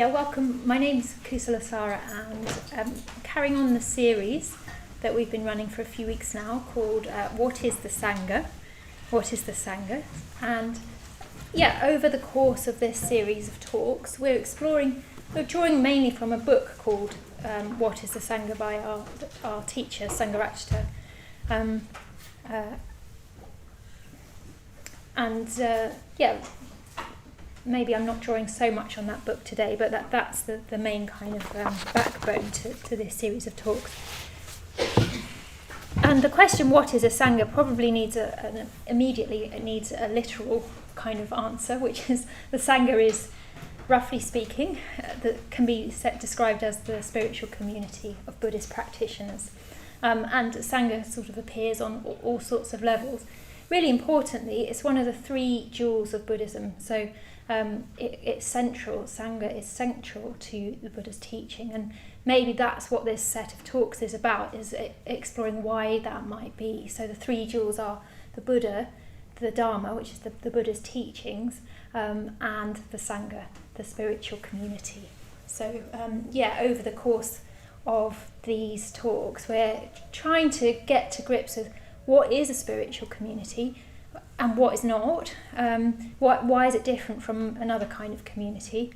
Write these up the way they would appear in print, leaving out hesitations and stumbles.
Welcome. My name's Kusalasara, and carrying on the series that we've been running for a few weeks now called What is the Sangha? What is the Sangha? And over the course of this series of talks, we're drawing mainly from a book called What is the Sangha by our teacher, Sangharakshita. Maybe I'm not drawing so much on that book today, but that's the main kind of backbone to this series of talks. And the question, what is a Sangha, probably needs immediately a literal kind of answer, which is the Sangha is, roughly speaking, that can be described as the spiritual community of Buddhist practitioners. And Sangha sort of appears on all sorts of levels. Really importantly, it's one of the three jewels of Buddhism. So it's central. Sangha is central to the Buddha's teaching, and maybe that's what this set of talks is about, is exploring why that might be. So the three jewels are the Buddha, the Dharma, which is the Buddha's teachings, and the Sangha, the spiritual community. So over the course of these talks, we're trying to get to grips with what is a spiritual community and what is not. Why is it different from another kind of community?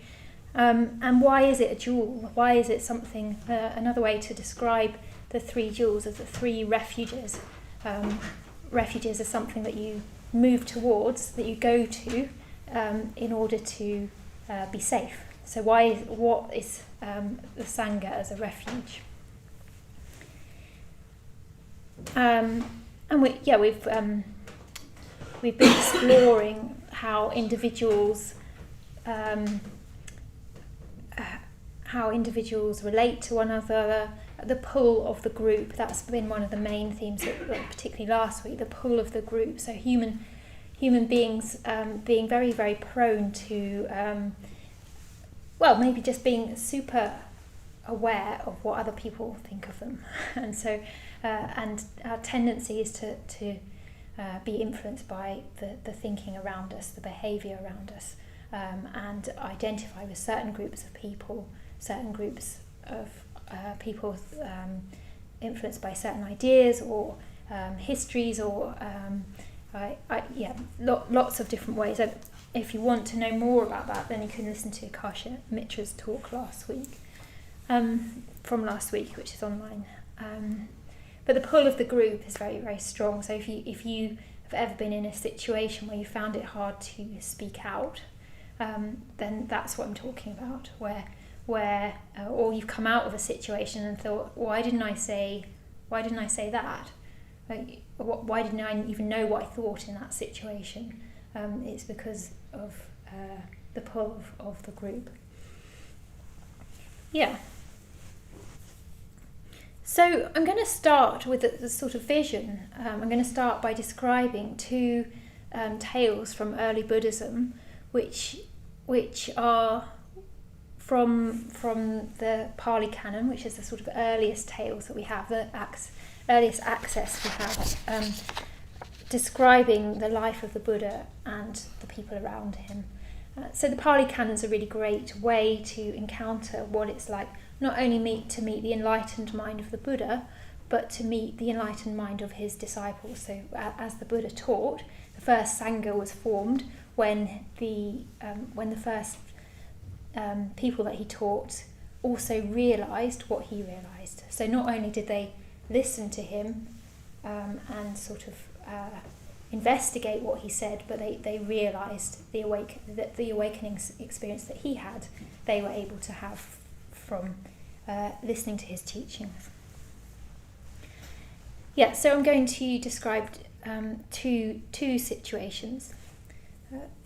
And why is it a jewel? Why is it something, another way to describe the three jewels of the three refuges. Refuges are something that you move towards, that you go to in order to be safe. So what is the Sangha as a refuge? We've been exploring how individuals relate to one another, the pull of the group. That's been one of the main themes, particularly last week, the pull of the group. So human beings being very, very prone to, maybe just being super aware of what other people think of them. And so, and our tendency is to be influenced by the thinking around us, the behaviour around us, and identify with certain groups of people, influenced by certain ideas or histories or lots of different ways. So if you want to know more about that, then you can listen to Kasha Mitra's talk from last week, which is online. But the pull of the group is very, very strong. So if you have ever been in a situation where you found it hard to speak out, then that's what I'm talking about. Or you've come out of a situation and thought, why didn't I say that? Why didn't I even know what I thought in that situation? It's because of the pull of the group. Yeah. So I'm going to start with the sort of vision. I'm going to start by describing two tales from early Buddhism, which are from the Pali Canon, which is the sort of earliest tales that we have, the earliest access we have, describing the life of the Buddha and the people around him. So the Pali Canon is a really great way to encounter what it's like, not only to meet the enlightened mind of the Buddha, but to meet the enlightened mind of his disciples. So as the Buddha taught, the first Sangha was formed when the first people that he taught also realised what he realised. So not only did they listen to him and sort of investigate what he said, but they realised the awakening experience that he had, they were able to have from listening to his teachings. So I'm going to describe two situations.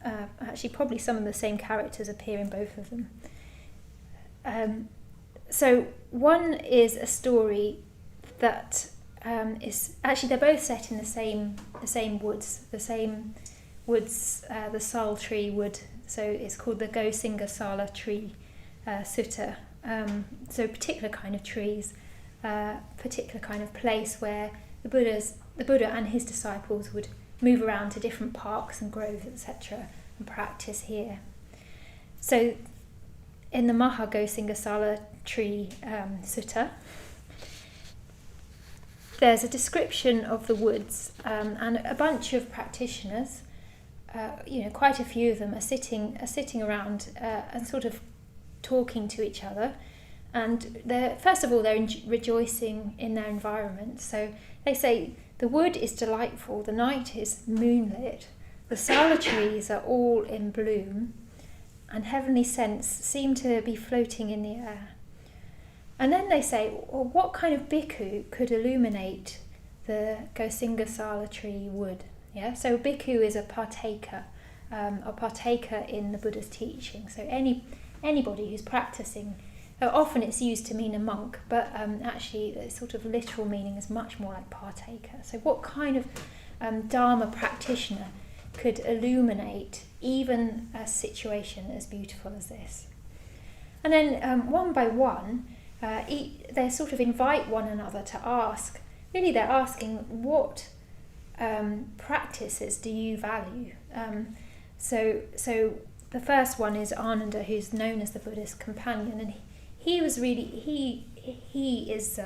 Actually, probably some of the same characters appear in both of them. So one is a story that is actually, they're both set in the same woods, the sal tree wood. So it's called the Sangharakshita tree sutta. So particular kind of trees, particular kind of place where the Buddha and his disciples would move around to different parks and groves, etc., and practice here. So in the Sangharakshita tree sutta, there's a description of the woods, and a bunch of practitioners, quite a few of them are sitting around and sort of talking to each other. And first of all, they're rejoicing in their environment. So they say, the wood is delightful, the night is moonlit, the sala trees are all in bloom, and heavenly scents seem to be floating in the air. And then they say, well, what kind of bhikkhu could illuminate the Kusalasara tree wood? Yeah, so bhikkhu is a partaker in the Buddha's teaching. So anybody who's practicing. Often it's used to mean a monk, but actually the sort of literal meaning is much more like partaker. So what kind of Dharma practitioner could illuminate even a situation as beautiful as this? And then one by one, they sort of invite one another to ask. Really, they're asking, what practices do you value? So the first one is Ananda, who's known as the Buddha's companion, and he was really, he is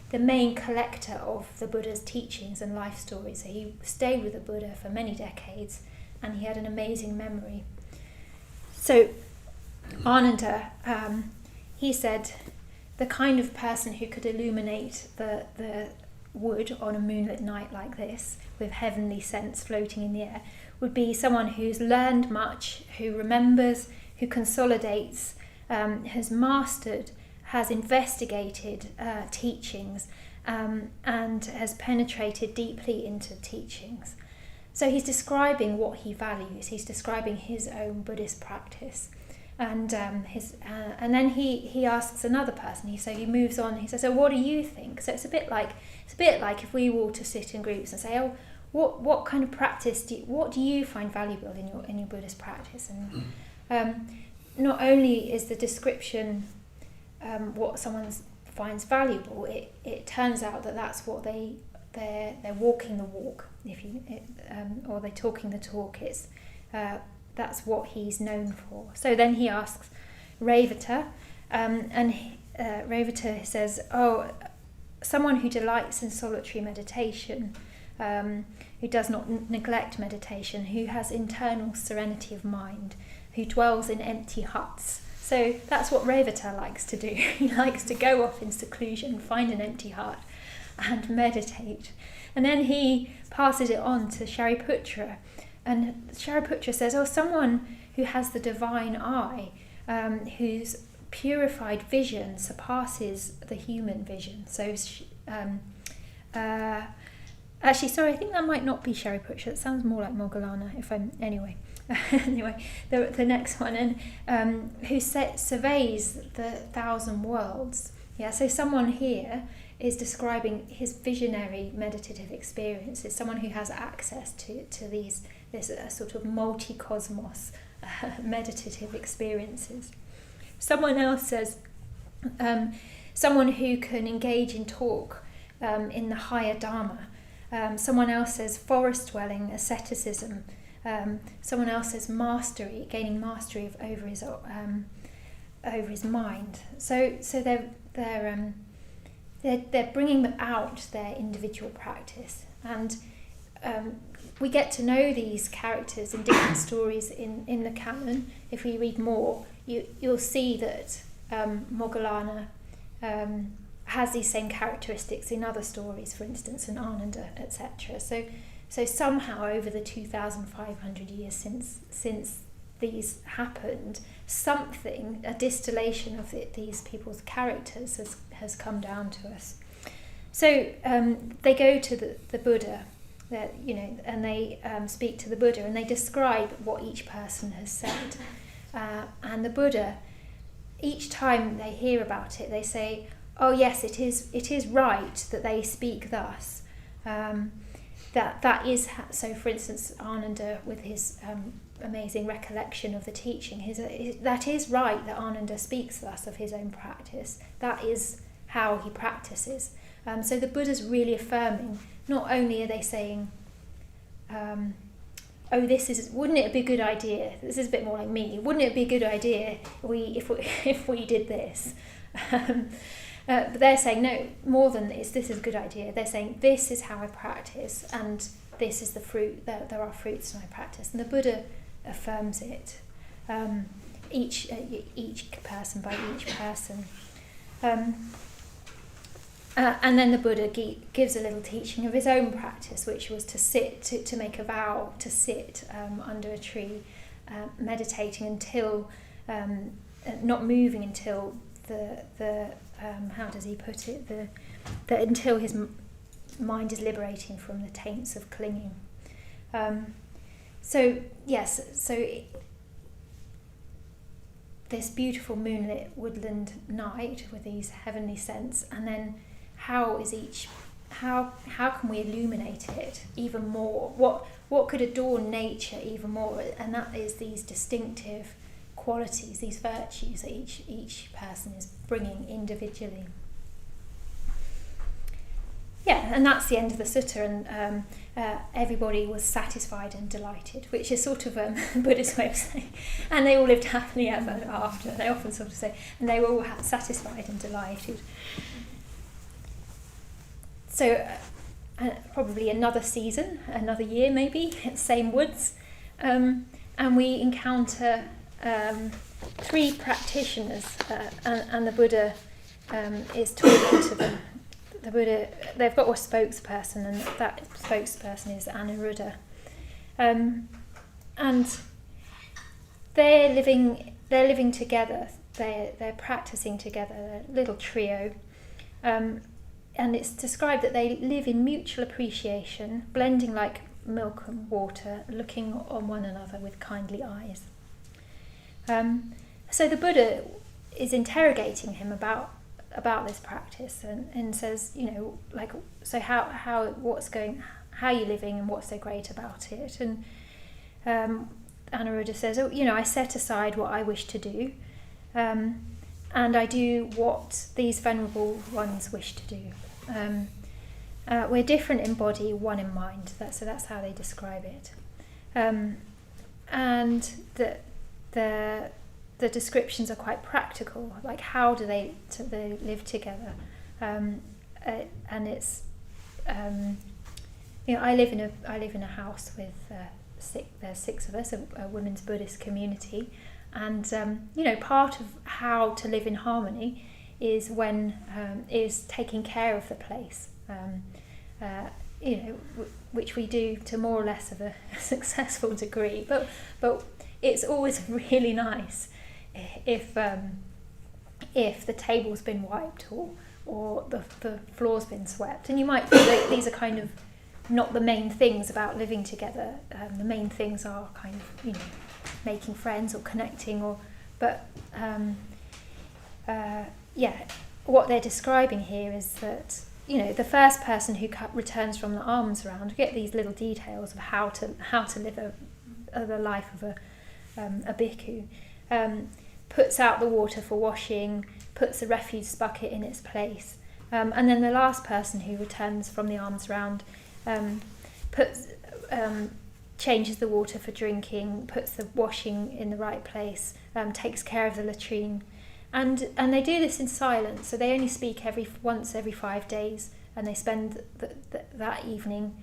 the main collector of the Buddha's teachings and life stories. So he stayed with the Buddha for many decades, and he had an amazing memory. So Ananda, he said, the kind of person who could illuminate the wood on a moonlit night like this, with heavenly scents floating in the air, would be someone who's learned much, who remembers, who consolidates, has mastered, has investigated teachings, and has penetrated deeply into teachings. So he's describing what he values. He's describing his own Buddhist practice, and then he asks another person. He moves on. He says, "So what do you think?" So it's a bit like if we were to sit in groups and say, "Oh, what kind of practice what do you find valuable in your Buddhist practice?" And not only is the description what someone finds valuable, it turns out that that's what they're walking the walk, or they're talking the talk. That's what he's known for. So then he asks Revata, and Revata says, "Oh, someone who delights in solitary meditation, who does not neglect meditation, who has internal serenity of mind, who dwells in empty huts." So that's what Revata likes to do. He likes to go off in seclusion, find an empty hut and meditate. And then he passes it on to Shariputra. And Shariputra says, "Oh, someone who has the divine eye, whose purified vision surpasses the human vision." So actually, sorry, I think that might not be Shariputra. It sounds more like Moggallana. Anyway, the next one, and who surveys the 1,000 worlds. Yeah, so someone here is describing his visionary meditative experiences. Someone who has access to this sort of multi-cosmos meditative experiences. Someone else says, someone who can engage in talk in the higher Dharma. Someone else says forest dwelling, asceticism. Someone else says mastery, gaining mastery over his mind. So they're bringing out their individual practice, and we get to know these characters in different stories in the canon. If we read more, you'll see that Moggallana has these same characteristics in other stories, for instance, in Ananda, etc. So somehow over the 2,500 years since these happened, a distillation of these people's characters has come down to us. So they go to the Buddha, and they speak to the Buddha, and they describe what each person has said. And the Buddha, each time they hear about it, they say, "Oh yes, it is right that they speak thus." That is so. For instance, Ananda, with his amazing recollection of the teaching, that is right that Ananda speaks thus of his own practice. That is how he practices. So the Buddha's really affirming. Not only are they saying, wouldn't it be a good idea? This is a bit more like me. Wouldn't it be a good idea if we did this? But they're saying no. More than this is a good idea. They're saying this is how I practice, and this is the fruit. There are fruits in my practice, and the Buddha affirms it. Each person by each person. And then the Buddha gives a little teaching of his own practice, which was to sit, to make a vow, to sit under a tree, meditating until, not moving until the how does he put it, until his mind is liberating from the taints of clinging. This beautiful moonlit woodland night with these heavenly scents, and then how can we illuminate it even more? What could adorn nature even more? And that is these distinctive qualities, these virtues that each person is bringing individually. Yeah, and that's the end of the sutta, and everybody was satisfied and delighted, which is sort of a Buddhist way of saying, and they all lived happily ever after. They often sort of say, and they were all satisfied and delighted. So probably another season, another year maybe, same woods, and we encounter 3 practitioners, and the Buddha is talking to them. The Buddha, they've got a spokesperson, and that spokesperson is Anuruddha, and they're living together. They're practicing together, a little trio, and it's described that they live in mutual appreciation, blending like milk and water, looking on one another with kindly eyes. So the Buddha is interrogating him about this practice, and says, so how are you living, and what's so great about it? And Anuruddha says, I set aside what I wish to do, and I do what these venerable ones wish to do. We're different in body, one in mind. That's how they describe it. And the descriptions are quite practical, like how do they live together, and it's I live in a house with there's 6 of us, a women's Buddhist community, and part of how to live in harmony is is taking care of the place, which we do to more or less of a successful degree, but it's always really nice if the table's been wiped or the floor's been swept. And you might feel that these are kind of not the main things about living together. The main things are kind of making friends or connecting, what they're describing here is that the first person who returns from the alms round, get these little details of how to live the life of a bhikkhu, puts out the water for washing, puts the refuse bucket in its place, and then the last person who returns from the alms round changes the water for drinking, puts the washing in the right place, takes care of the latrine, and they do this in silence. So they only speak once every 5 days, and they spend that evening.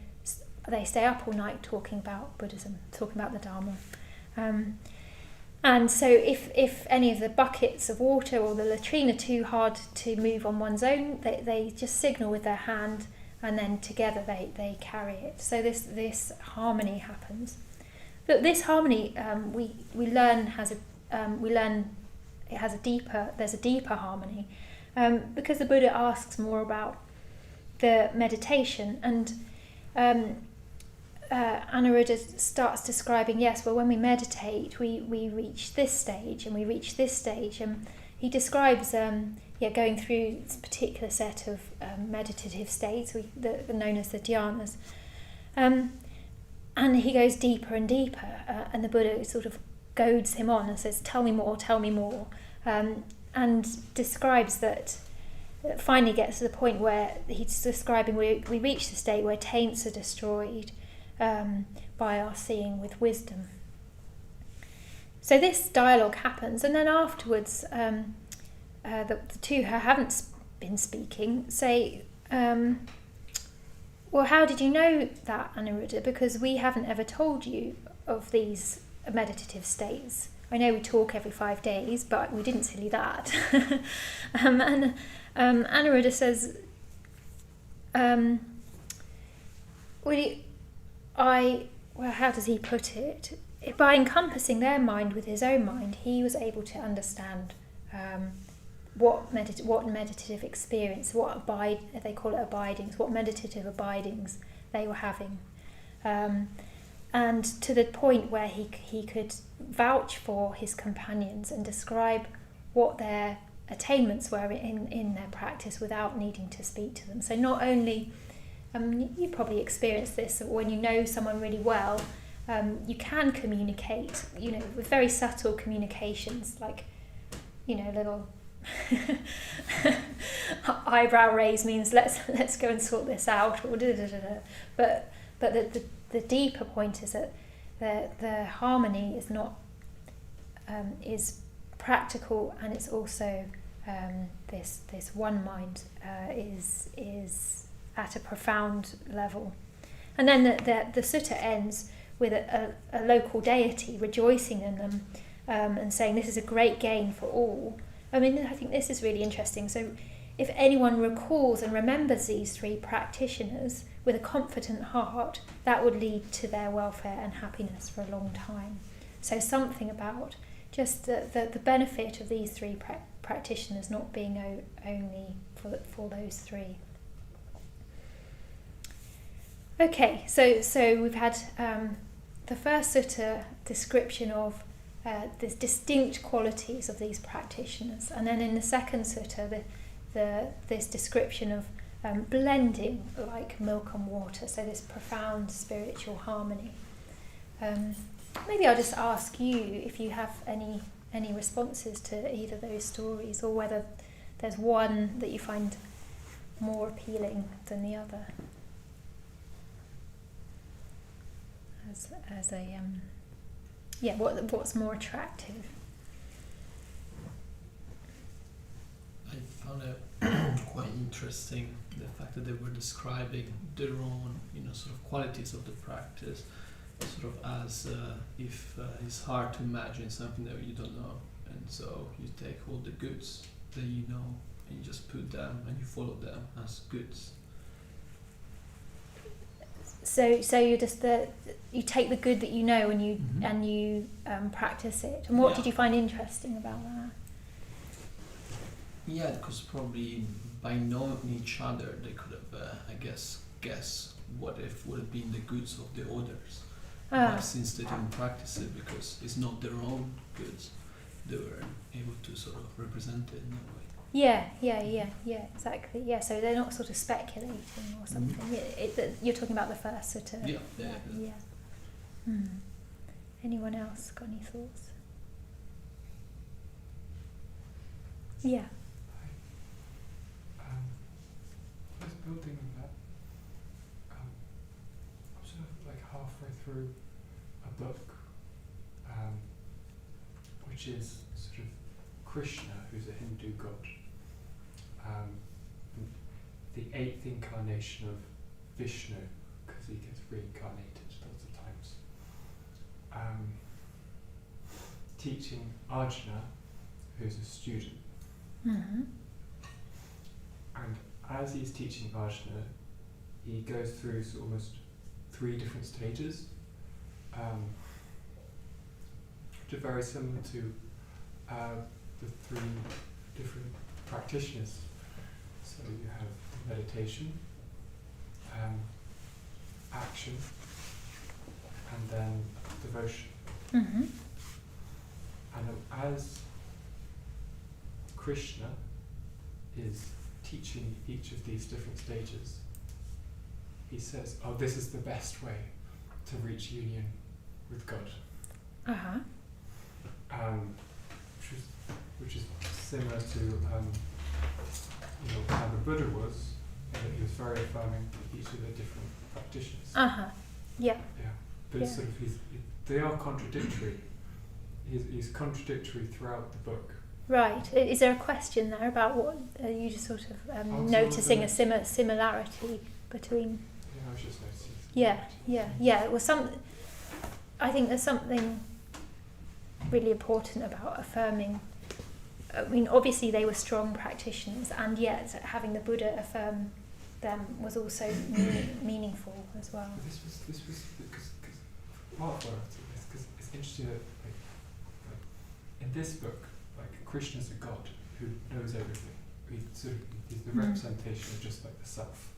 They stay up all night talking about Buddhism, talking about the Dharma. And so if any of the buckets of water or the latrine are too hard to move on one's own, they just signal with their hand, and then together they carry it. So this harmony happens. But this harmony, we learn there's a deeper harmony, because the Buddha asks more about the meditation, and Anuruddha starts describing, when we meditate, we reach this stage, and we reach this stage, and he describes going through this particular set of meditative states, known as the dhyanas, and he goes deeper and deeper, and the Buddha sort of goads him on and says, tell me more, and describes that finally gets to the point where he's describing we reach the state where taints are destroyed, by our seeing with wisdom. So this dialogue happens, and then afterwards the two who haven't been speaking say, well, how did you know that, Anuruddha? Because we haven't ever told you of these meditative states. I know we talk every 5 days, but we didn't tell you that. And Anuruddha says, well, how does he put it? By encompassing their mind with his own mind, he was able to understand what meditative experience, they call it abidings, what meditative abidings they were having. And to the point where he could vouch for his companions and describe what their attainments were in their practice without needing to speak to them. So not only, you probably experienced this when you know someone really well, you can communicate, with very subtle communications, like, little eyebrow raise means let's go and sort this out, or but the deeper point is that the harmony is not is practical, and it's also this one mind is at a profound level. And then the sutta ends with a local deity rejoicing in them and saying this is a great gain for all. I think this is really interesting. So if anyone recalls and remembers these 3 practitioners with a confident heart, that would lead to their welfare and happiness for a long time. So something about just the benefit of these 3 practitioners not being only for those 3. Okay, so we've had the first sutta description of the distinct qualities of these practitioners, and then in the second sutta this description of blending like milk and water, so this profound spiritual harmony. Maybe I'll just ask you if you have any responses to either of those stories, or whether there's one that you find more appealing than the other. As a what's more attractive? I found it quite interesting, the fact that they were describing their own, sort of qualities of the practice, sort of as if it's hard to imagine something that you don't know, and so you take all the goods that you know and you just put them and you follow them as goods. So you just you take the good that you know and you and you practice it. And what did you find interesting about that? Yeah, because probably by knowing each other, they could have, guess what if would have been the goods of the others. But since they didn't practice it because it's not their own goods, they were able to sort of represent it in a way. Yeah, exactly. Yeah, so they're not sort of speculating or something. You're talking about the first sutta. Yeah. Anyone else got any thoughts? Yeah. Just building on that, I'm sort of like halfway through a book, which is sort of Krishna, who's a Hindu god, the 8th incarnation of Vishnu, because he gets reincarnated lots of times, teaching Arjuna, who's a student. And as he's teaching Arjuna, he goes through almost 3 different stages, which are very similar to the 3 different practitioners. So you have meditation, action, and then devotion. And as Krishna is teaching each of these different stages, he says, this is the best way to reach union with God. Which is similar to how the Buddha was, in that he was very affirming of each of the different practitioners. Yeah. Yeah, but it's sort of they are contradictory. He's contradictory throughout the book. Right. Is there a question there about what are you just sort of noticing a similarity between? Yeah, I was just noticing. Yeah. Well, I think there's something really important about affirming. I mean, obviously they were strong practitioners, and yet having the Buddha affirm them was also meaningful as well. This was because part of why I took this, because it's interesting that like in this book, like Krishna is a god who knows everything. He's the representation of just like the self,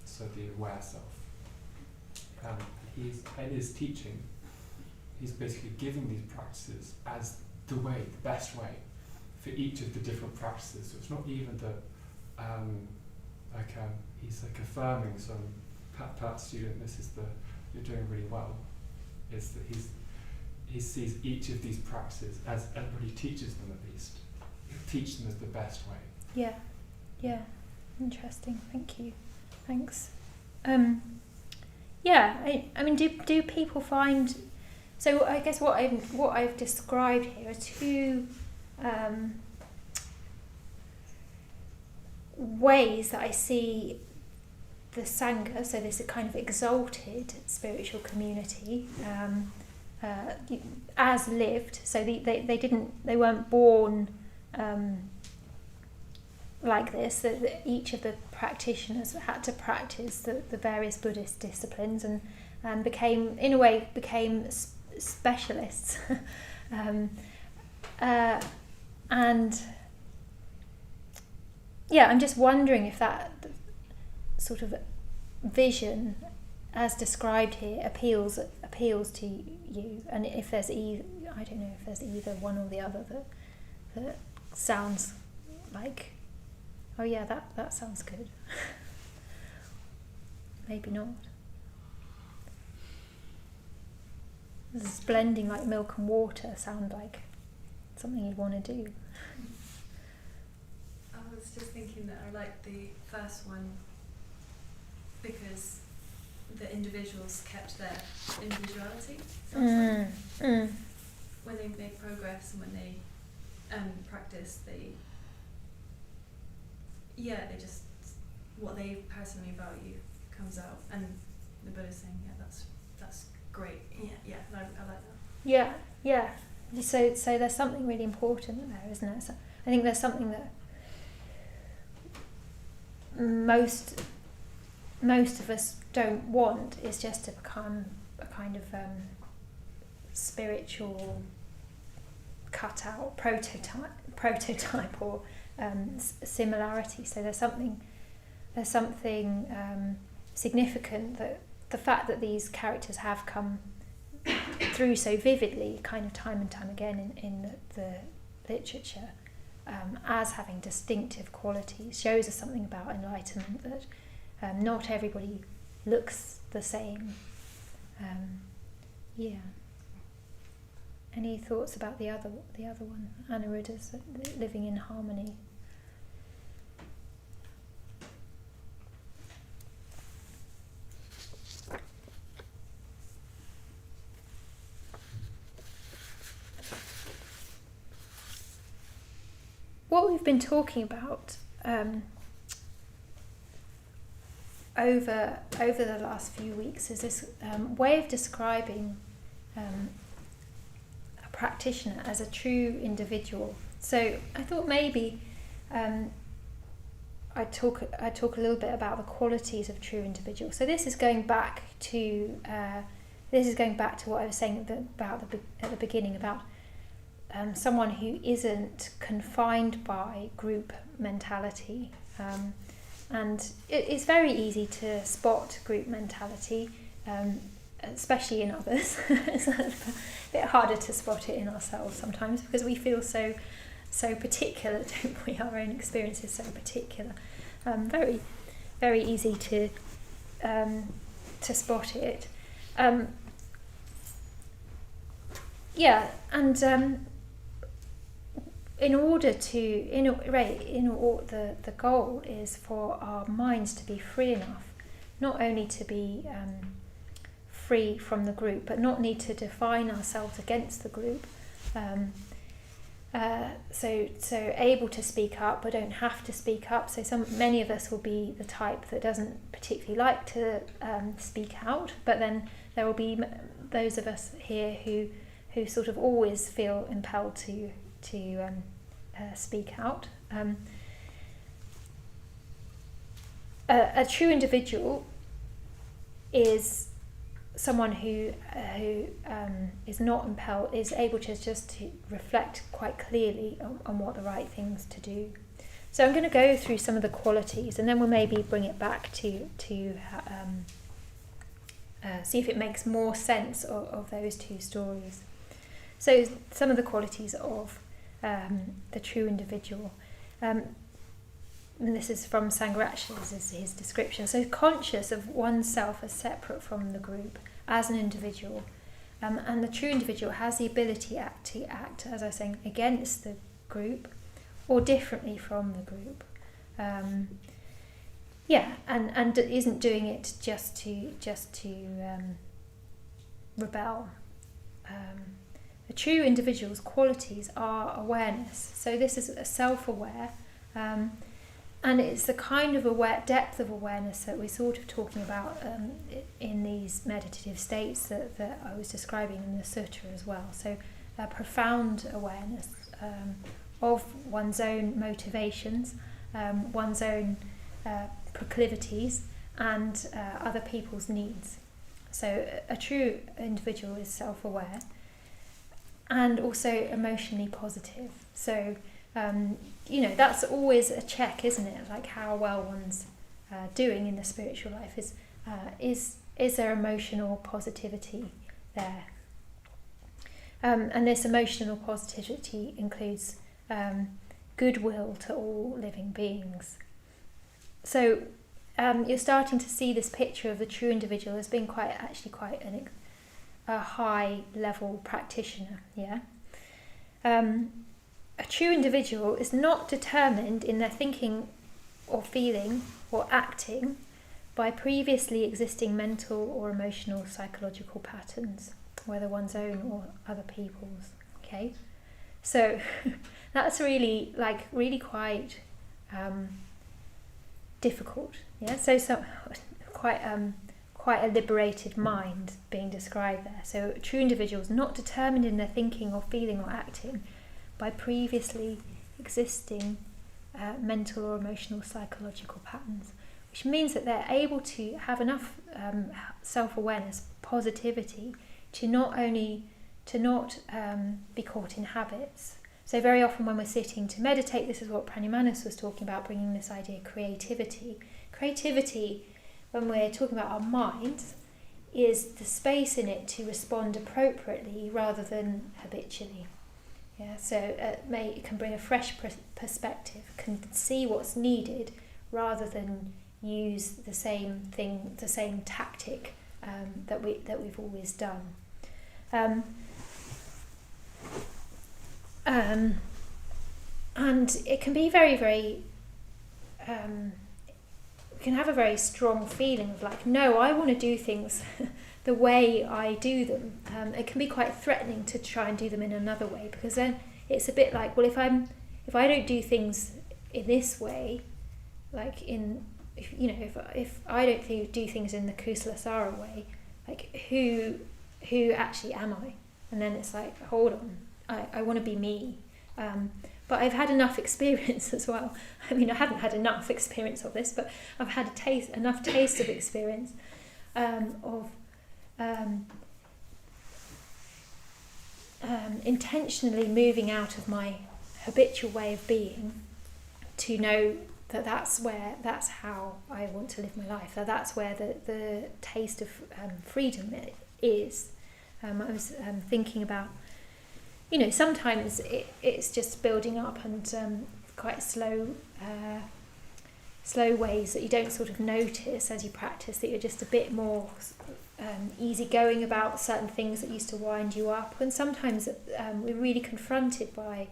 so the aware self. He's in his teaching, he's basically giving these practices as the best way for each of the different practices. So it's not even that he's like affirming some pat student, you're doing really well. Is that he sees each of these practices as what he teaches them, at least. He'll teach them as the best way. Yeah. Interesting. Thank you. Thanks. I mean, do people find? So I guess what I've described here are two ways that I see the Sangha, so this kind of exalted spiritual community, as lived. So they weren't born like this. That each of the practitioners had to practice the various Buddhist disciplines and became specialists. I'm just wondering if that sort of vision, as described here, appeals to you, and if there's I don't know if there's either one or the other that sounds like, oh yeah, that sounds good. Maybe not. This blending like milk and water sound like something you'd want to do. I was just thinking that I like the first one because the individuals kept their individuality. When they make progress and when they practice, they just, what they personally value comes out, and the Buddha's saying, that's great. I like that. Yeah. So there's something really important there, isn't there? So I think there's something that most of us don't want, is just to become a kind of spiritual cutout prototype or similarity. So there's something significant, that the fact that these characters have come through so vividly, kind of time and time again in the literature, as having distinctive qualities, shows us something about enlightenment, that not everybody looks the same. Any thoughts about the other one, Anuruddha's living in harmony? What we've been talking about over the last few weeks is this way of describing a practitioner as a true individual. So I thought maybe I'd talk a little bit about the qualities of true individual. So this is going back to what I was saying at the beginning about someone who isn't confined by group mentality. And it's very easy to spot group mentality, especially in others. It's a bit harder to spot it in ourselves sometimes, because we feel so particular, don't we? Our own experience is so particular. Very, very easy to spot it. The goal is for our minds to be free enough, not only to be free from the group, but not need to define ourselves against the group. So able to speak up, but don't have to speak up. So many of us will be the type that doesn't particularly like to speak out, but then there will be those of us here who sort of always feel impelled to speak out. A true individual is someone who is not impelled, is able to reflect quite clearly on what the right things to do. So I'm going to go through some of the qualities, and then we'll maybe bring it back to see if it makes more sense of those two stories. So some of the qualities of the true individual. And this is from Sangharakshita, this is his description. So conscious of oneself as separate from the group, as an individual. And the true individual has the ability to act, as I was saying, against the group or differently from the group. And isn't doing it just to rebel. The true individual's qualities are awareness. So this is a self-aware, and it's the kind of depth of awareness that we're sort of talking about in these meditative states that I was describing in the sutta as well. So a profound awareness of one's own motivations, one's own proclivities, and other people's needs. So a true individual is self-aware and also emotionally positive. So that's always a check, isn't it? Like how well one's doing in the spiritual life is there emotional positivity there? And this emotional positivity includes goodwill to all living beings. So you're starting to see this picture of the true individual as being quite a high level practitioner. Yeah. A true individual is not determined in their thinking or feeling or acting by previously existing mental or emotional psychological patterns, whether one's own or other people's. Okay, so that's really quite difficult. Yeah, so quite a liberated mind being described there. So a true individual is not determined in their thinking or feeling or acting by previously existing mental or emotional psychological patterns, which means that they're able to have enough self-awareness, positivity, to not be caught in habits. So very often when we're sitting to meditate, this is what Pranimanis was talking about, bringing this idea of creativity. Creativity, when we're talking about our minds, is the space in it to respond appropriately rather than habitually. Yeah, so it can bring a fresh perspective, can see what's needed rather than use the same thing, the same tactic that we've always done. And it can be very, very. We can have a very strong feeling of like, no, I want to do things the way I do them. It can be quite threatening to try and do them in another way, because then it's a bit like, well, if I don't do things in this way, like if I don't do things in the Kusalasara way, like who actually am I? And then it's like, hold on, I want to be me. But I've had enough experience as well. I mean, I haven't had enough experience of this, but I've had enough taste of experience of intentionally moving out of my habitual way of being to know that that's how I want to live my life. That's where the taste of freedom is. I was thinking about, sometimes it's just building up and quite slow ways that you don't sort of notice as you practice, that you're just a bit more easygoing about certain things that used to wind you up. And sometimes we're really confronted by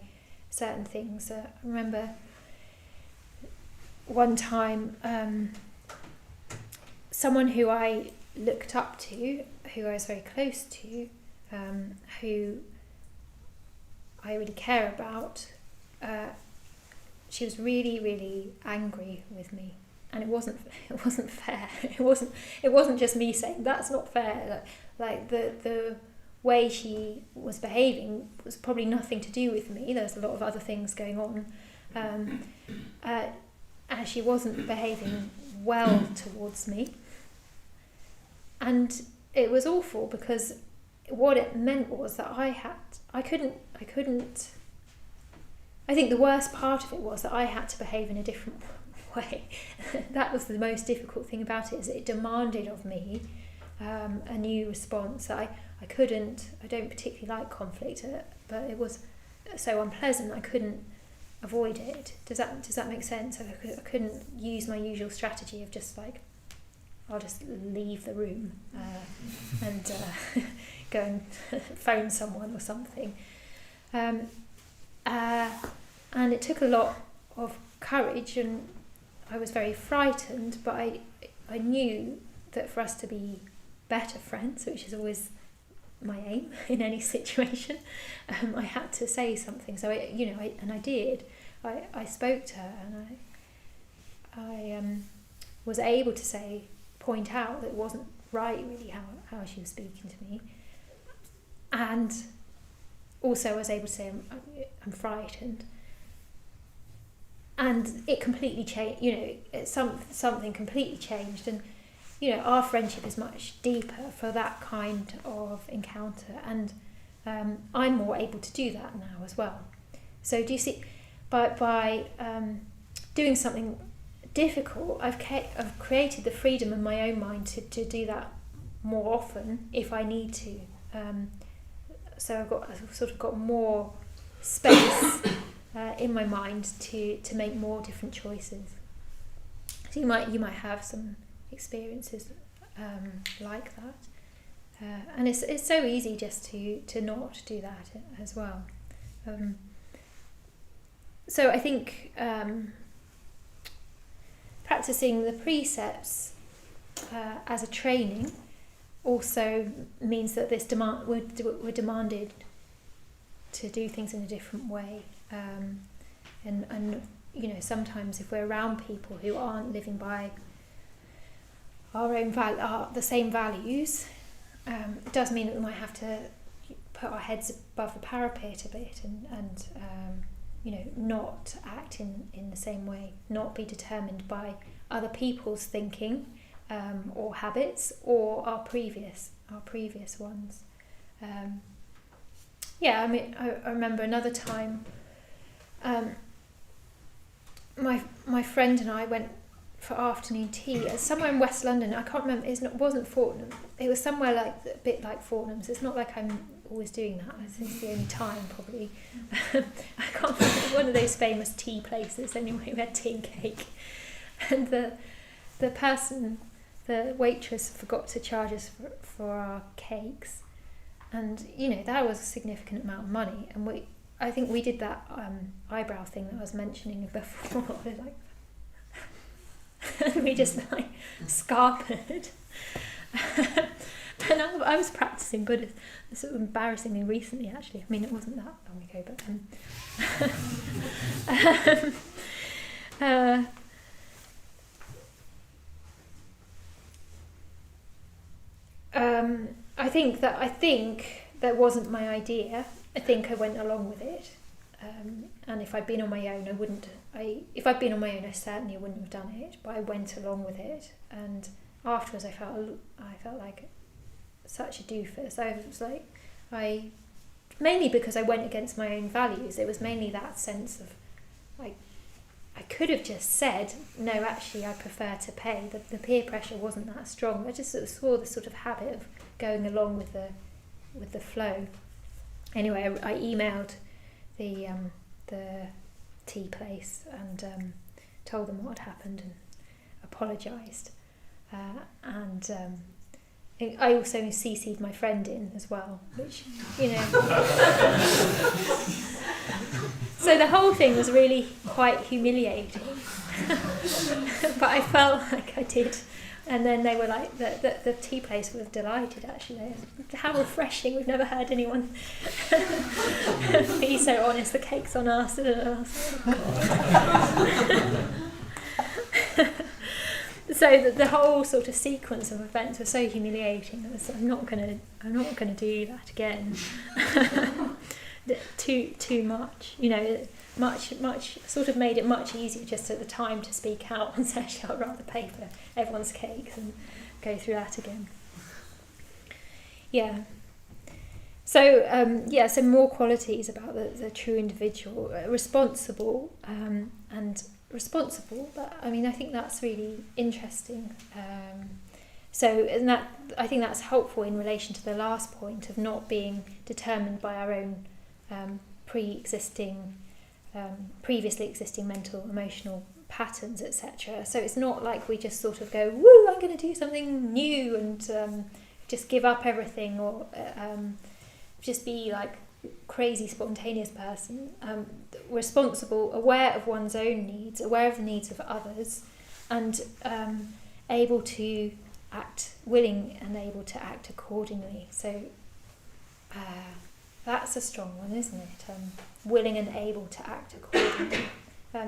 certain things. I remember one time someone who I looked up to, who I was very close to, who I really care about, she was really, really angry with me, and it wasn't fair. It wasn't just me saying that's not fair. Like the way she was behaving was probably nothing to do with me. There was a lot of other things going on, and she wasn't behaving well towards me, and it was awful because what it meant was that I couldn't. I think the worst part of it was that I had to behave in a different way. That was the most difficult thing about it, is it demanded of me a new response. I don't particularly like conflict, but it was so unpleasant I couldn't avoid it. Does that make sense? I couldn't use my usual strategy of just like, I'll just leave the room and go and phone someone or something. And it took a lot of courage, and I was very frightened, but I knew that for us to be better friends, which is always my aim in any situation, I had to say something. So I did. I spoke to her, and I was able to point out that it wasn't right really how she was speaking to me, and also I was able to say I'm frightened. And it completely changed, something completely changed. And, our friendship is much deeper for that kind of encounter. And I'm more able to do that now as well. So do you see, by doing something difficult, I've created the freedom in my own mind to do that more often if I need to. So I've sort of got more space in my mind to make more different choices. So you might have some experiences like that, and it's so easy just to not do that as well. So I think practicing the precepts as a training also means that we're demanded to do things in a different way. And sometimes if we're around people who aren't living by our own the same values, it does mean that we might have to put our heads above the parapet a bit and not act in the same way, not be determined by other people's thinking or habits or our previous ones. I remember another time. My friend and I went for afternoon tea somewhere in West London. I can't remember. It wasn't Fortnum. It was somewhere like a bit like Fortnum's. It's not like I'm always doing that. I think it's the only time probably. I can't remember, one of those famous tea places. Anyway, we had tea and cake, and the waitress forgot to charge us for our cakes, and that was a significant amount of money, and I think we did that eyebrow thing that I was mentioning before. And we just scarpered. And I was practicing Buddhism, sort of embarrassingly recently actually. I mean, it wasn't that long ago, but I think that wasn't my idea. I think I went along with it, and if I'd been on my own, if I'd been on my own, I certainly wouldn't have done it. But I went along with it, and afterwards, I felt like such a doofus. I was like, mainly because I went against my own values. It was mainly that sense of, I could have just said no. Actually, I prefer to pay. The peer pressure wasn't that strong. I just sort of saw the sort of habit of going along with the flow. Anyway, I emailed the tea place and told them what had happened and apologised. And I also CC'd my friend in as well, which, So the whole thing was really quite humiliating. But I felt like I did And then they were like, the tea place was delighted actually. How refreshing, we've never heard anyone be so honest, the cake's on us. So the whole sort of sequence of events was so humiliating. I was, I'm not gonna do that again. Too much, much sort of made it much easier just at the time to speak out and say, I'd rather pay for everyone's cakes and go through that again. Yeah. So so more qualities about the true individual, responsible, and responsible. But I mean, I think that's really interesting. And that I think that's helpful in relation to the last point of not being determined by our own previously existing mental, emotional patterns, etc. So it's not like we just sort of go, woo, I'm going to do something new and just give up everything, or just be like crazy spontaneous person. Responsible, aware of one's own needs, aware of the needs of others, and able to act, willing and able to act accordingly. So that's a strong one, isn't it? Willing and able to act accordingly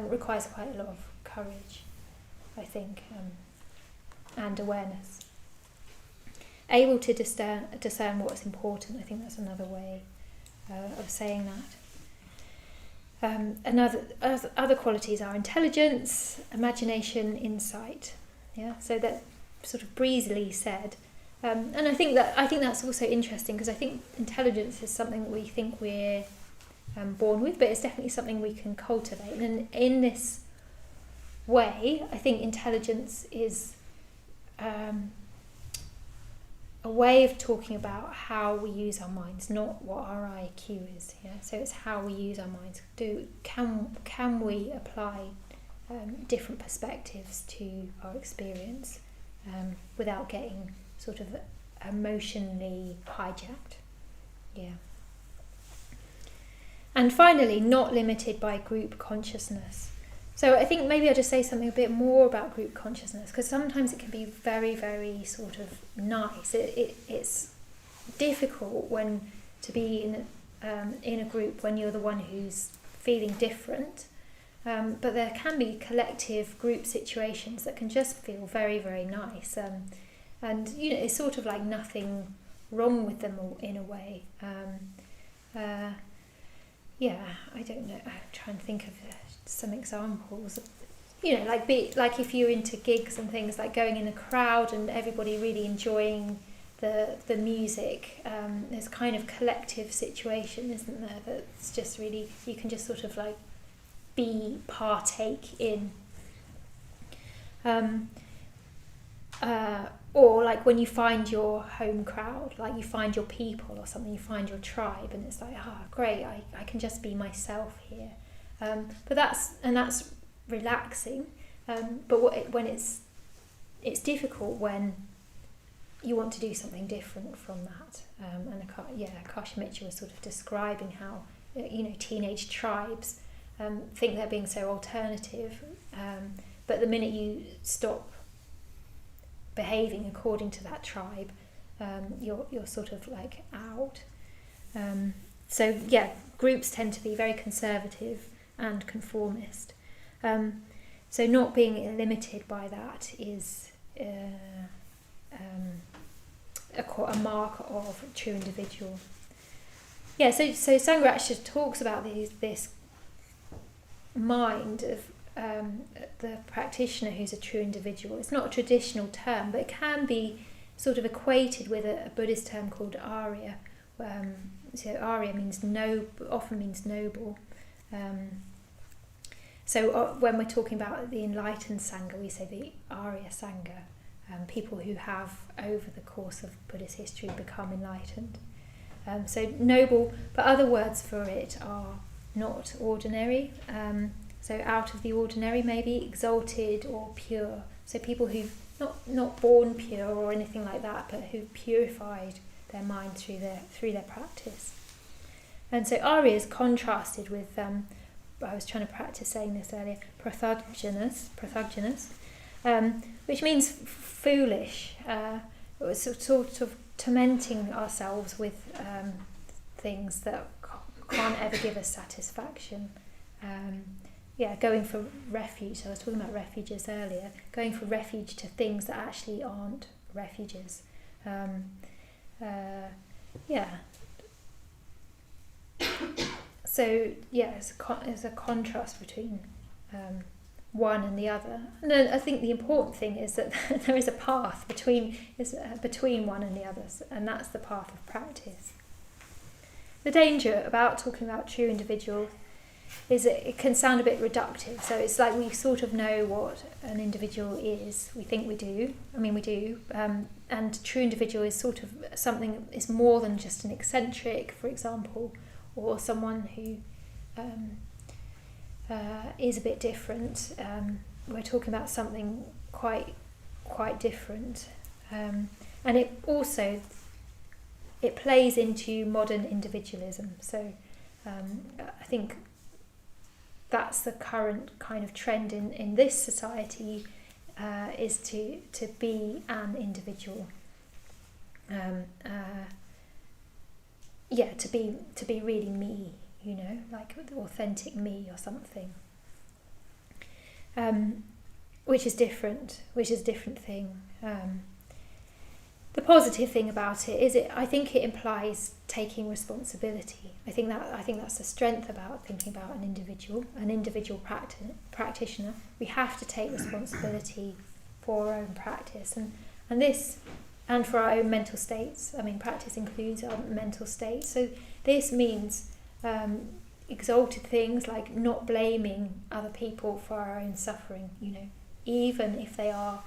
requires quite a lot of courage, I think, and awareness. Able to discern what's important, I think that's another way of saying that. Other qualities are intelligence, imagination, insight. Yeah, so that sort of breezily said. And I think that's also interesting, because I think intelligence is something that we think we're born with, but it's definitely something we can cultivate. And in this way, I think intelligence is a way of talking about how we use our minds, not what our IQ is. Yeah, so it's how we use our minds. Can we apply different perspectives to our experience without getting sort of emotionally hijacked? Yeah. And finally, not limited by group consciousness. So I think maybe I'll just say something a bit more about group consciousness, because sometimes it can be very, very sort of nice. It's difficult to be in a group when you're the one who's feeling different. But there can be collective group situations that can just feel very, very nice. And it's sort of like nothing wrong with them in a way. I don't know. I'm trying to think of some examples. Like if you're into gigs and things, like going in a crowd and everybody really enjoying the music. There's kind of collective situation, isn't there? That's just really, you can just sort of like partake in. Or like when you find your home crowd, like you find your people or something, you find your tribe, and it's like, great, I can just be myself here. But that's relaxing. But when it's difficult when you want to do something different from that. And Akasha Mitchell was sort of describing how teenage tribes think they're being so alternative, but the minute you stop behaving according to that tribe, you're sort of like out. Groups tend to be very conservative and conformist. So not being limited by that is a mark of a true individual. Yeah, so Sangharakshita talks about this mind of the practitioner who's a true individual. It's not a traditional term, but it can be sort of equated with a Buddhist term called Arya. So Arya often means noble. So when we're talking about the enlightened Sangha, we say the Arya Sangha, people who have, over the course of Buddhist history, become enlightened. So noble, but other words for it are not ordinary. So out of the ordinary, maybe exalted or pure. So people who've not born pure or anything like that, but who've purified their mind through their practice. And so Arya is contrasted with, I was trying to practice saying this earlier, prathagjanas, which means foolish. It's sort of tormenting ourselves with things that can't ever give us satisfaction. Going for refuge. So I was talking about refuges earlier. Going for refuge to things that actually aren't refuges. So it's a contrast between one and the other. And then I think the important thing is that there is a path between one and the others, and that's the path of practice. The danger about talking about true individual is that it can sound a bit reductive. So it's like we sort of know what an individual is. We think we do. I mean, we do. And true individual is sort of something, is more than just an eccentric, for example, or someone who is a bit different. We're talking about something quite different. And it also, it plays into modern individualism. So I think that's the current kind of trend in this society, is to be an individual. To be really me, like the authentic me or something. Which is different, a different thing. The positive thing about it is I think it implies taking responsibility. I think that's the strength about thinking about an individual practitioner. We have to take responsibility for our own practice and for our own mental states. I mean, practice includes our mental states. So this means exalted things like not blaming other people for our own suffering, even if they are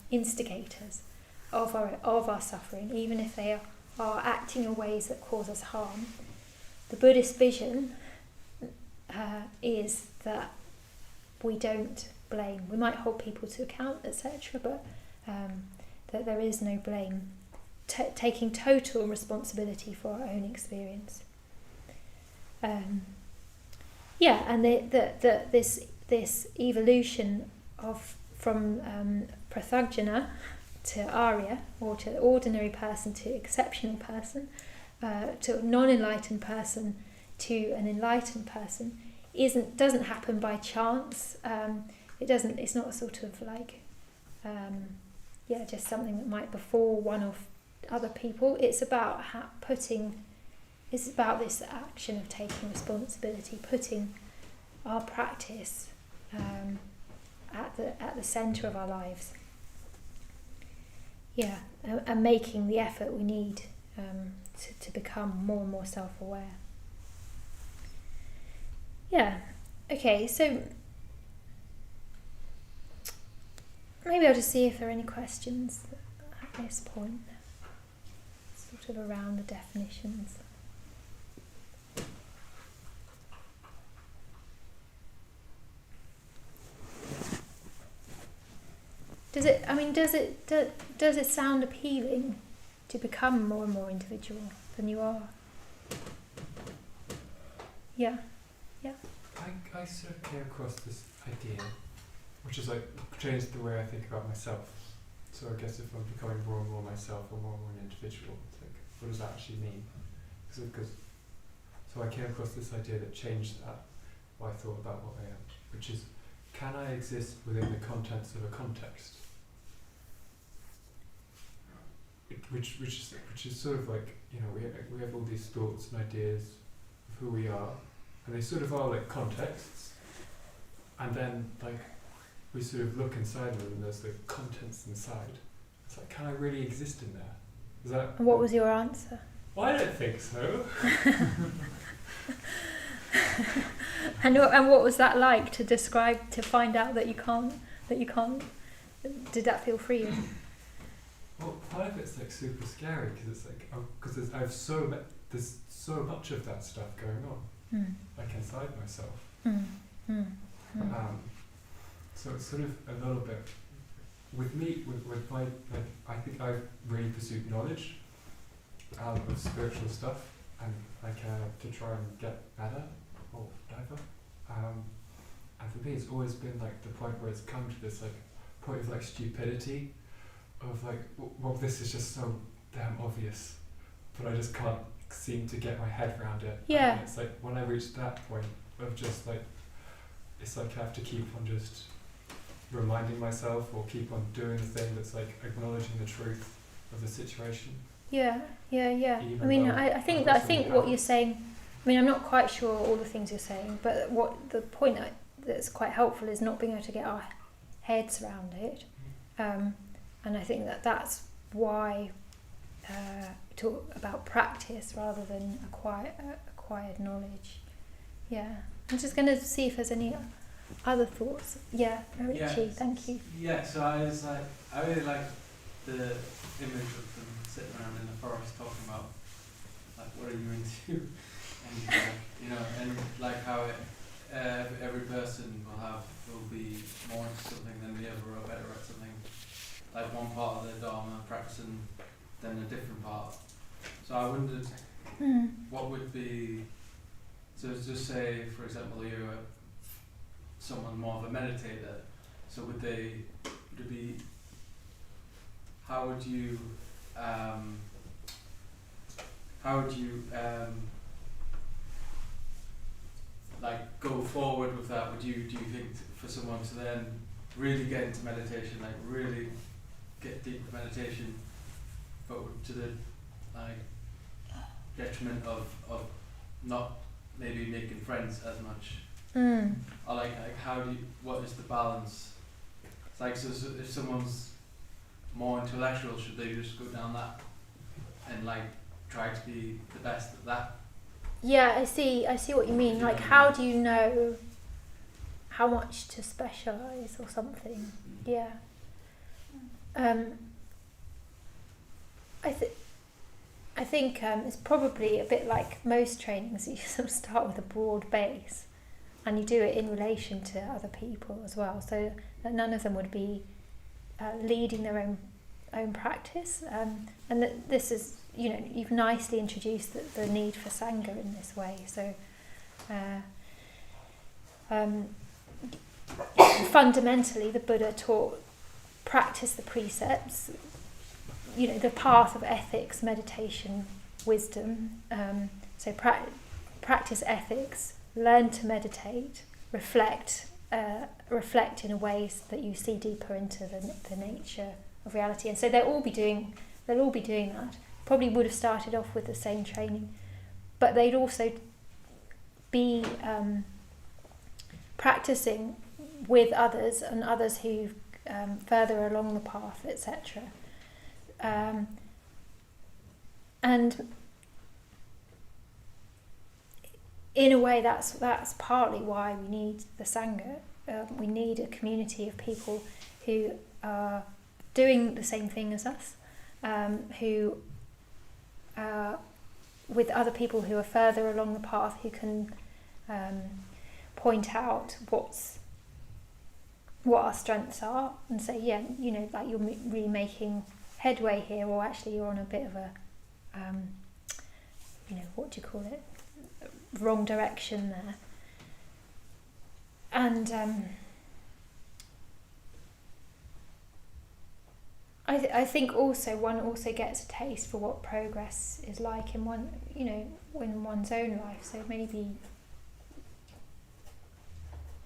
instigators of our suffering, even if they are acting in ways that cause us harm. The Buddhist vision is that we don't blame. We might hold people to account, etc., but that there is no blame. Taking total responsibility for our own experience. And this evolution from prathajana to Arya, or to ordinary person to exceptional person, to a non-enlightened person to an enlightened person, doesn't happen by chance. It's not sort of like just something that might befall one of other people. It's about this action of taking responsibility, putting our practice at the centre of our lives. And making the effort we need to become more and more self-aware. Okay, so maybe I'll just see if there are any questions at this point, sort of around the definitions. Does it sound appealing to become more and more individual than you are? Yeah. I sort of came across this idea, which is like changed the way I think about myself. So I guess if I'm becoming more and more myself or more and more an individual, it's like, what does that actually mean? So I came across this idea that changed that, what I thought about what I am, which is, can I exist within the contents of a context? Which is sort of like, we have all these thoughts and ideas of who we are, and they sort of are like contexts, and then like we sort of look inside them and there's the contents inside. It's like, can I really exist in there? Is that? And what was your answer? Well, I don't think so. And what was that like to describe, to find out that you can't? Did that feel freeing? Well, part of it's like super scary because it's like, because there's so much of that stuff going on, like inside myself. So it's sort of a little bit with me, with my, like, I think I've really pursued knowledge of spiritual stuff, and like to try and get better or whatever. And for me, it's always been like the point where it's come to this like point of like stupidity, of like, well, this is just so damn obvious, but I just can't seem to get my head around it. Yeah. And it's like when I reach that point of just like, it's like I have to keep on just reminding myself, or keep on doing the thing that's like acknowledging the truth of the situation. Yeah. Even I mean, though I think I've got what something you're saying. I mean, I'm not quite sure all the things you're saying, but what the point that's quite helpful is not being able to get our heads around it, and I think that's why talk about practice rather than acquired knowledge. Yeah, I'm just going to see if there's any other thoughts. Yeah, Richie, thank you. Yeah, so I really like the image of them sitting around in the forest talking about like what are you into, and and like how every person will be more into something than the other, or better at something. Like one part of the Dharma practicing than a different part. So I wondered what would be. So just say, for example, you're someone more of a meditator. So would it be? How would you like go forward with that? Do you think for someone to then really get into meditation, like really get deep with meditation, but to the like detriment of not maybe making friends as much? Or like what is the balance? It's like, so if someone's more intellectual, should they just go down that and like try to be the best at that? Yeah, I see what you mean. Like, how do you know how much to specialise or something? Yeah. I think it's probably a bit like most trainings. You sort of start with a broad base, and you do it in relation to other people as well. So that none of them would be leading their own practice. And this is, you've nicely introduced the need for Sangha in this way. So fundamentally, the Buddha taught practice the precepts, the path of ethics, meditation, wisdom. So practice ethics, learn to meditate, reflect in a way that you see deeper into the nature of reality. And so they'll all be doing that. Probably would have started off with the same training, but they'd also be practicing with others and others who further along the path, etc. And in a way, that's partly why we need the Sangha. We need a community of people who are doing the same thing as us, who with other people who are further along the path, who can point out what our strengths are and say, like you're really making headway here, or actually you're on a bit of a what do you call it, wrong direction there. And I think also one also gets a taste for what progress is like in one's own life. So maybe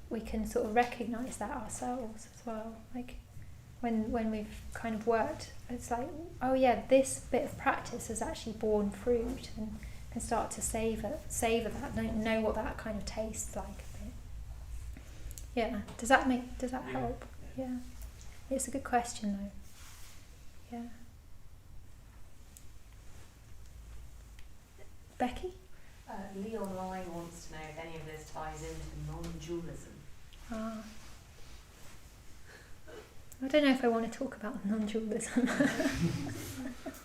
we can sort of recognise that ourselves as well. Like when we've kind of worked, it's like, oh yeah, this bit of practice has actually borne fruit, and can start to savour that, know what that kind of tastes like a bit. Yeah. Does that help? Yeah. It's a good question though. Yeah. Becky? Leon Line wants to know if any of this ties into non-dualism. I don't know if I want to talk about non-dualism.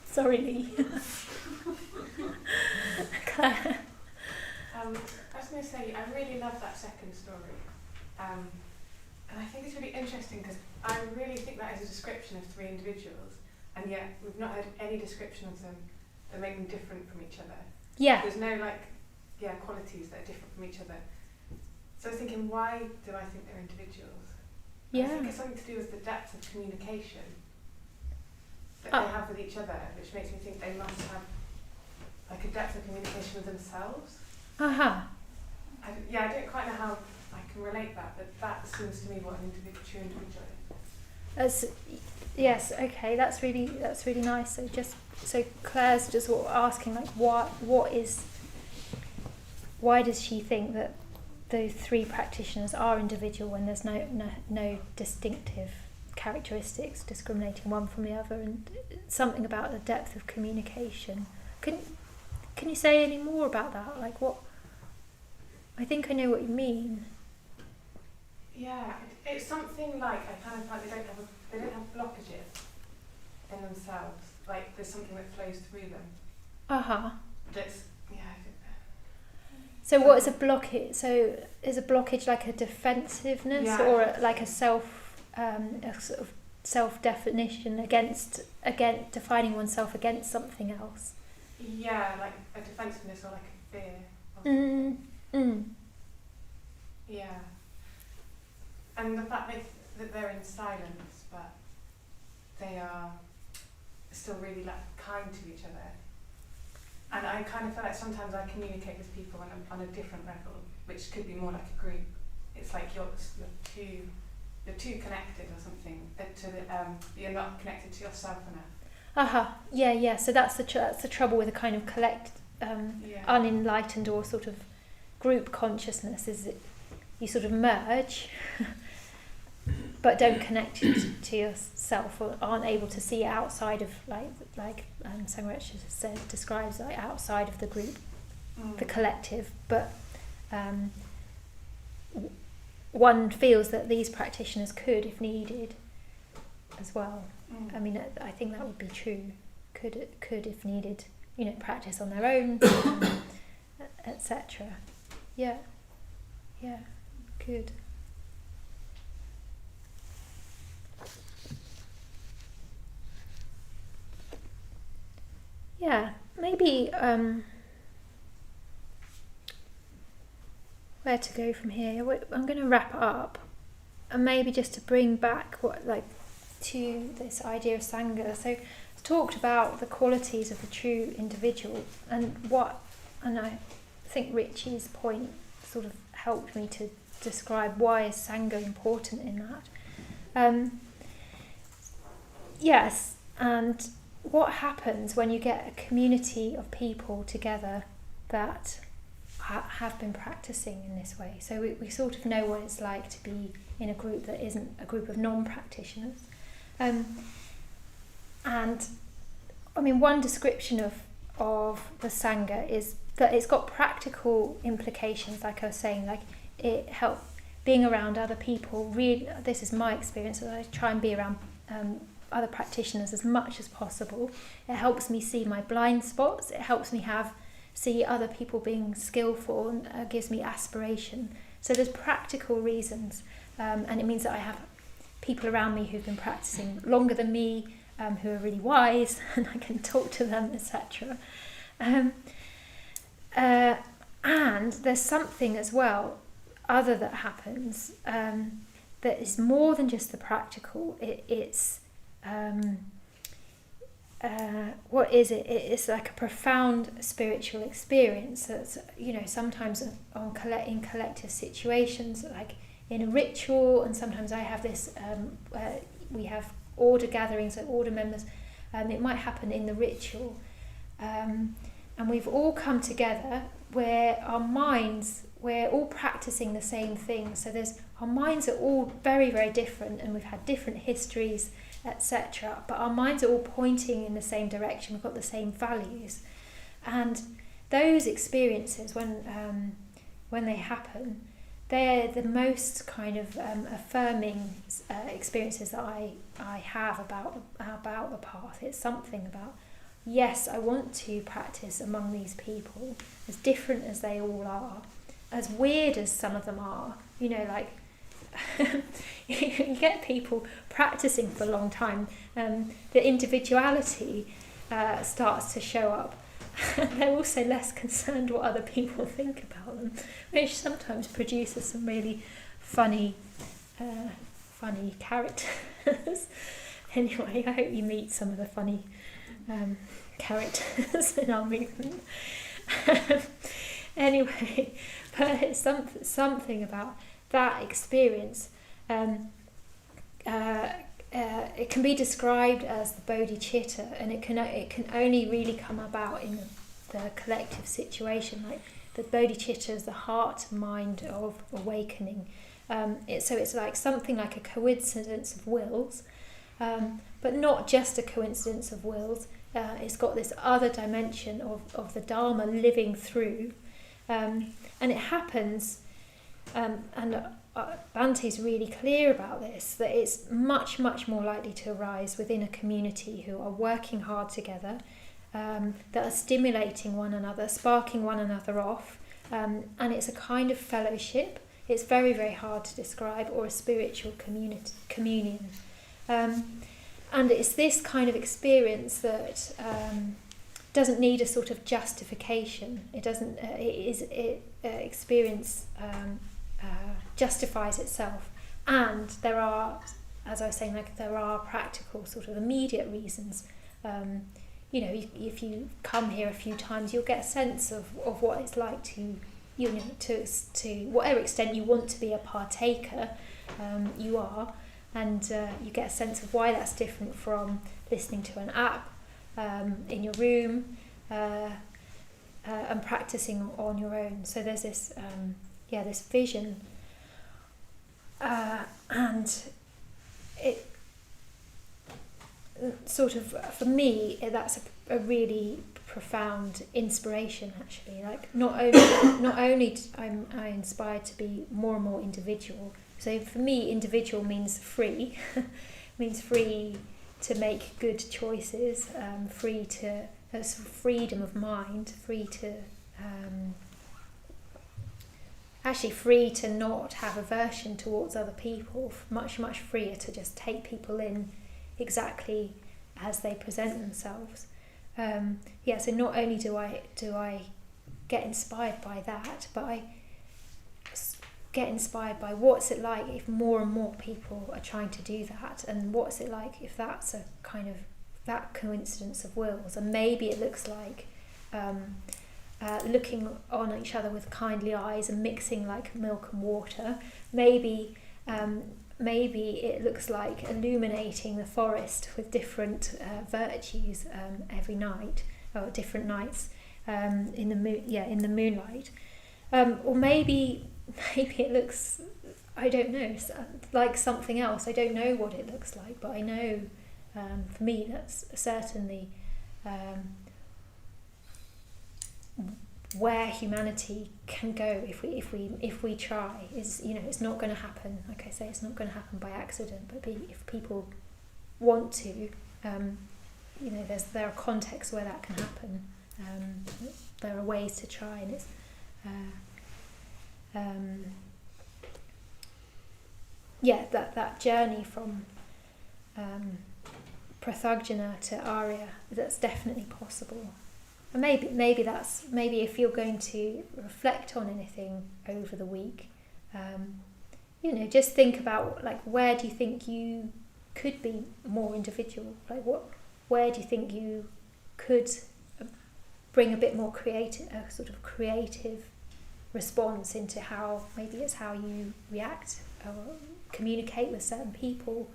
Sorry, Lee. Claire? I was going to say, I really love that second story. And I think it's really interesting because I really think that is a description of three individuals, and yet we've not had any description of them that make them different from each other. Yeah. There's no qualities that are different from each other. So I was thinking, why do I think they're individuals? I Yeah. think it's something to do with the depth of communication that Oh. they have with each other, which makes me think they must have like a depth of communication with themselves. Uh-huh. I don't quite know how I can relate that, but that seems to me what an true individual is. Yes, okay, that's really nice. So Claire's just asking, like, why does she think that the three practitioners are individual when there's no distinctive characteristics discriminating one from the other, and something about the depth of communication. Can you say any more about that? Like, what? I think I know what you mean. Yeah, it's something like I kind of like they don't have blockages in themselves. Like there's something that flows through them. Uh-huh. That's So what is a blockage? So is a blockage like a defensiveness, Yeah, or I think like a sort of self-definition against defining oneself against something else? Yeah, like a defensiveness or like a fear. Or something. Yeah. And the fact that they're in silence, but they are still really like kind to each other. And I kind of feel like sometimes I communicate with people on a different level, which could be more like a group. It's like you're too connected or something. You're not connected to yourself enough. Yeah. So that's the trouble with a kind of unenlightened or sort of group consciousness, is that you sort of merge but don't connect it to yourself, or aren't able to see outside of like Sangharakshita describes, like outside of the group, the collective. But one feels that these practitioners could, if needed, as well. I mean, I think that would be true. Could if needed, practice on their own, etc. Yeah, good. Yeah, maybe where to go from here. I'm going to wrap up, and maybe just to bring back to this idea of Sangha. So I've talked about the qualities of the true individual, and I think Richie's point sort of helped me to describe why is Sangha important in that. Yes, and what happens when you get a community of people together that have been practicing in this way? So we sort of know what it's like to be in a group that isn't a group of non-practitioners. And I mean, one description of the Sangha is that it's got practical implications, like I was saying, like it helps being around other people. Really, this is my experience, that I try and be around other practitioners as much as possible. It helps me see my blind spots. It helps me see other people being skillful, and gives me aspiration. So there's practical reasons, and it means that I have people around me who've been practicing longer than me, who are really wise, and I can talk to them, etc. And there's something as well other that happens that is more than just the practical. It's what is it? It's like a profound spiritual experience. That's, sometimes in collective situations, like in a ritual, and sometimes I have this. We have order gatherings, so order members. It might happen in the ritual, and we've all come together where we're all practicing the same thing. So our minds are all very, very different, and we've had different histories, etc. But our minds are all pointing in the same direction. We've got the same values, and those experiences, when they happen, they're the most kind of affirming experiences that I have about the path. It's something about, yes, I want to practice among these people, as different as they all are, as weird as some of them are. Like you get people practicing for a long time, the individuality starts to show up. They're also less concerned what other people think about them, which sometimes produces some really funny funny characters. Anyway, I hope you meet some of the funny characters in our movement. Anyway, but it's something about that experience. It can be described as the bodhicitta, and it can only really come about in the collective situation. Like the bodhicitta is the heart mind of awakening. So it's like something like a coincidence of wills, but not just a coincidence of wills. It's got this other dimension of the Dharma living through, and it happens, and Bhante's really clear about this, that it's much, much more likely to arise within a community who are working hard together, that are stimulating one another, sparking one another off, and it's a kind of fellowship. It's very, very hard to describe, or a spiritual communion. And it's this kind of experience that doesn't need a sort of justification. It doesn't. Experience justifies itself, and there are, as I was saying, like there are practical sort of immediate reasons. If you come here a few times, you'll get a sense of what it's like to whatever extent you want to be a partaker, you are, and you get a sense of why that's different from listening to an app in your room and practicing on your own. So there's this this vision, and it sort of, for me, that's a really profound inspiration, actually. Like not only I'm inspired to be more and more individual. So for me, individual means free, means free to make good choices, free to freedom of mind, free to actually free to not have aversion towards other people, much, much freer to just take people in exactly as they present themselves. So not only do I get inspired by that, but I get inspired by what's it like if more and more people are trying to do that, and what's it like if that's a kind of that coincidence of wills, and maybe it looks like looking on each other with kindly eyes and mixing like milk and water. Maybe it looks like illuminating the forest with different virtues every night, or different nights in the moonlight. Or maybe it looks, I don't know, like something else. I don't know what it looks like, but I know for me that's certainly where humanity can go if we try. Is, it's not going to happen. Like I say, it's not going to happen by accident. But if people want to, there are contexts where that can happen. There are ways to try, and it's that journey from Prathajana to Arya, that's definitely possible. And maybe if you're going to reflect on anything over the week, just think about, like, where do you think you could be more individual? Like, where do you think you could bring a bit more creative response into how you react or communicate with certain people?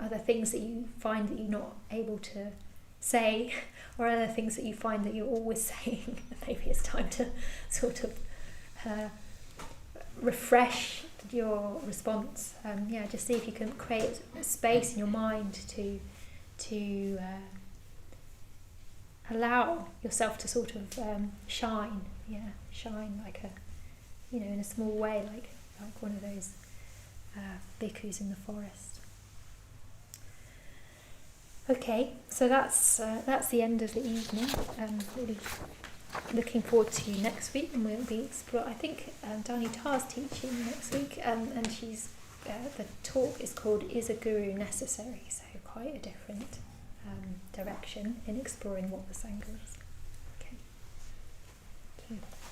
Are there things that you find that you're not able to say, or are there things that you find that you're always saying? Maybe it's time to sort of refresh your response. Just see if you can create a space in your mind to allow yourself to sort of shine like in a small way, like one of those bhikkhus in the forest. Okay, so that's the end of the evening. Really looking forward to next week, and we'll be exploring. I think Dani Tar's teaching next week, and she's the talk is called "Is a Guru Necessary?" So quite a different direction in exploring what the Sangha is. Okay. Thank you.